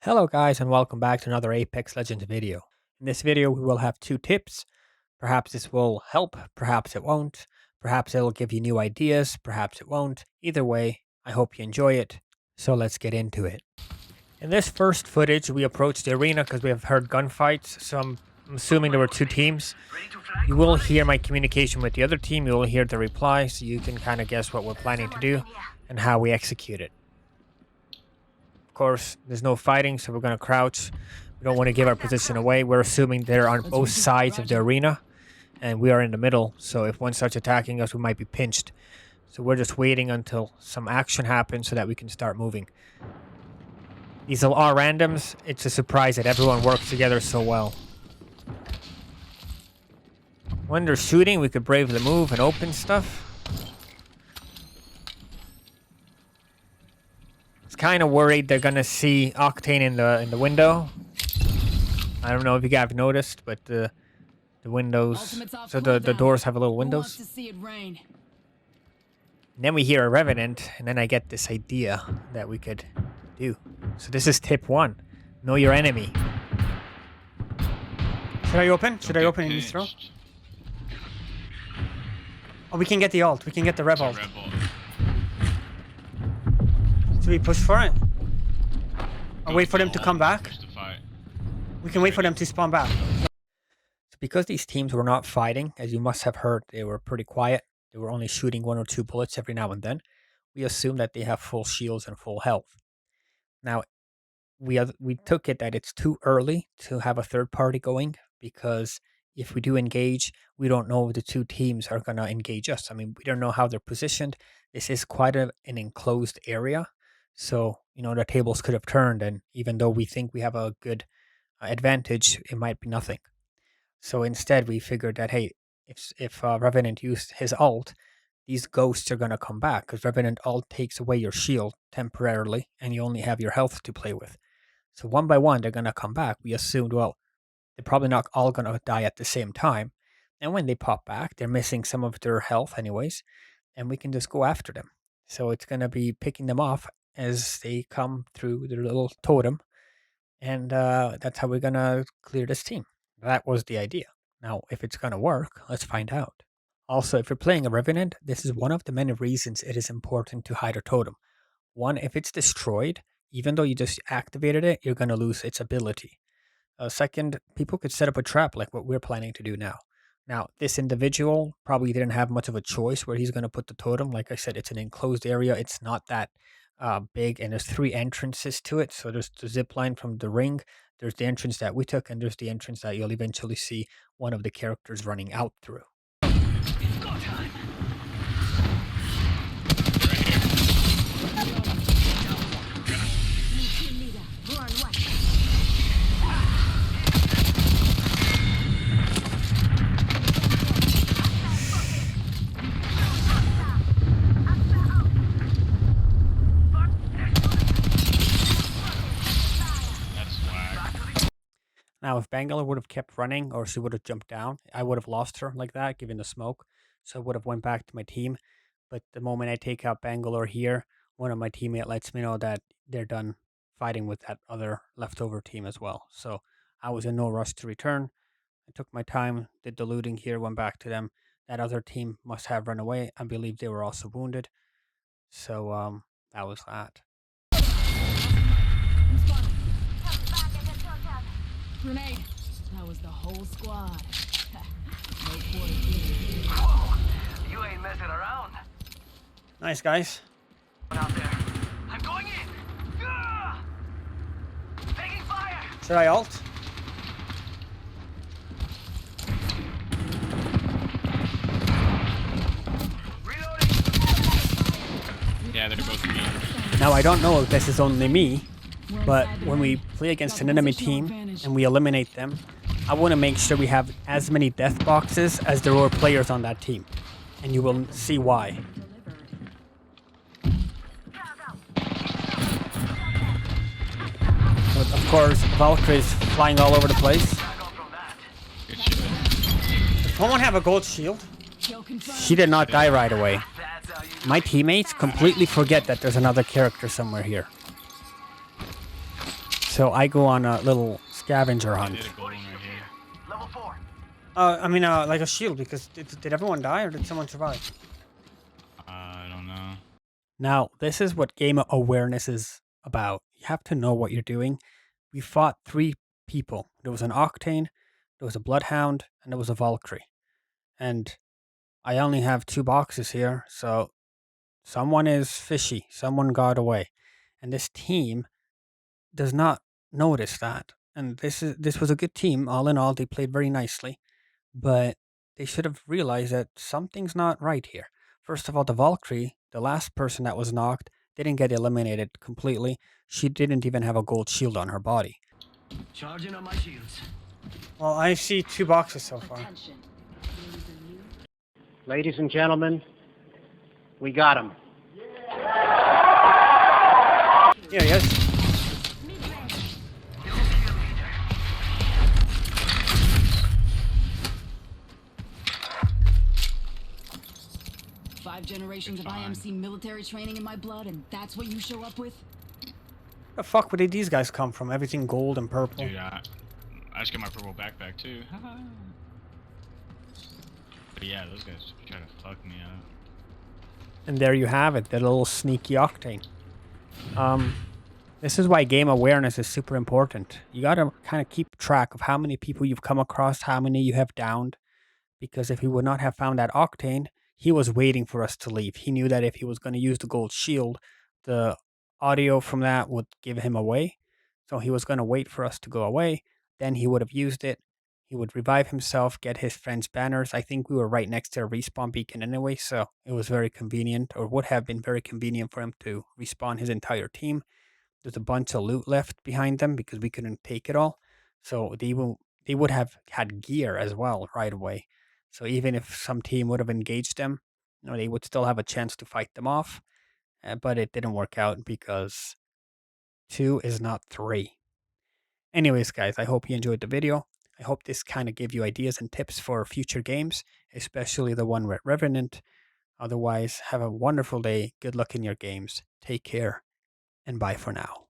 Hello guys and welcome back to another Apex Legends video. In this video we will have two tips. Perhaps this will help, perhaps it won't. Perhaps it'll give you new ideas, perhaps it won't. Either way, I hope you enjoy it. So let's get into it. In this first footage we approached the arena because we have heard gunfights, so I'm assuming there were two teams. You will hear my communication with the other team, you will hear the reply, so you can kind of guess what we're planning to do and how we execute it. Of course, there's no fighting, so we're going to crouch. We don't want to give our position away. We're assuming they're on both sides of the arena, and we are in the middle. So if one starts attacking us, we might be pinched. So we're just waiting until some action happens so that we can start moving. These are randoms. It's a surprise that everyone works together so well. When they're shooting, we could bravely move and open stuff. Kind of worried they're gonna see Octane in the window. I don't know if you guys have noticed, but the windows, so the doors have a little windows. And then we hear a Revenant, and then I get this idea that we could do. So this is tip 1: know your enemy. Should I open? Should I open in this throw? Oh, we can get the ult. We can get the Rev ult. Should we push for it? Or wait for them to come back? We can wait for them to spawn back. So because these teams were not fighting, as you must have heard, they were pretty quiet. They were only shooting 1 or 2 bullets every now and then. We assume that they have full shields and full health. Now, we took it that it's too early to have a third party going, because if we do engage, we don't know if the two teams are going to engage us. I mean, we don't know how they're positioned. This is quite an enclosed area. So, the tables could have turned, and even though we think we have a good advantage, it might be nothing. So instead, we figured that, hey, if Revenant used his ult, these ghosts are going to come back, because Revenant ult takes away your shield temporarily, and you only have your health to play with. So one by one, they're going to come back. We assumed, well, they're probably not all going to die at the same time. And when they pop back, they're missing some of their health anyways, and we can just go after them. So it's going to be picking them off as they come through their little totem, and that's how we're gonna clear this team. That was the idea. Now, if it's gonna work, let's find out. Also, if you're playing a Revenant, this is one of the many reasons it is important to hide a totem. One, if it's destroyed, even though you just activated it, you're gonna lose its ability. Second, people could set up a trap like what we're planning to do now. Now, this individual probably didn't have much of a choice where he's going to put the totem. Like I said, it's an enclosed area. It's not that big, and there's 3 entrances to it. So there's the zip line from the ring, there's the entrance that we took, and there's the entrance that you'll eventually see one of the characters running out through. Now, if Bangalore would have kept running, or she would have jumped down, I would have lost her like that, given the smoke. So I would have went back to my team. But the moment I take out Bangalore here, one of my teammates lets me know that they're done fighting with that other leftover team as well. So I was in no rush to return. I took my time, did the looting here, went back to them. That other team must have run away. I believe they were also wounded. So that was that. Grenade. That was the whole squad. Whoa, you ain't messing around. Nice, guys. Out there. I'm going in. Gah! Taking fire. Should I ult? Reloading. Yeah, they're both me. Now, I don't know if this is only me, but when we play against an enemy team and we eliminate them, I want to make sure we have as many death boxes as there were players on that team. And you will see why. But of course, Valkyrie's flying all over the place. Good shit. Does someone have a gold shield? She did not die right away. My teammates completely forget that there's another character somewhere here. So I go on a little scavenger I hunt. did a gold one right here. Level 4. I mean, like a shield, because did everyone die or did someone survive? I don't know. Now, this is what game awareness is about. You have to know what you're doing. We fought 3 people. There was an Octane, there was a Bloodhound, and there was a Valkyrie. And I only have 2 boxes here, so someone is fishy. Someone got away. And this team does not notice that. And this was a good team. All in all, they played very nicely. But they should have realized that something's not right here. First of all, the Valkyrie, the last person that was knocked, didn't get eliminated completely. She didn't even have a gold shield on her body. Charging on my shields. Well, I see 2 boxes so far. Attention. Ladies and gentlemen, we got him. Yeah, yes. Five generations of Fine. IMC military training in my blood, and that's what you show up with? Where the fuck would these guys come from? Everything gold and purple. Dude, I just got my purple backpack too. But yeah, those guys try to fuck me up. And there you have it, the little sneaky Octane. This is why game awareness is super important. You gotta kind of keep track of how many people you've come across, how many you have downed. Because if he would not have found that Octane, he was waiting for us to leave. He knew that if he was going to use the gold shield, the audio from that would give him away. So he was going to wait for us to go away. Then he would have used it. He would revive himself, get his friend's banners. I think we were right next to a respawn beacon anyway, so it was very convenient, or would have been very convenient for him to respawn his entire team. There's a bunch of loot left behind them because we couldn't take it all. So they would have had gear as well right away. So even if some team would have engaged them, they would still have a chance to fight them off. But it didn't work out because 2 is not 3. Anyways, guys, I hope you enjoyed the video. I hope this kind of gave you ideas and tips for future games, especially the one with Revenant. Otherwise, have a wonderful day. Good luck in your games. Take care, and bye for now.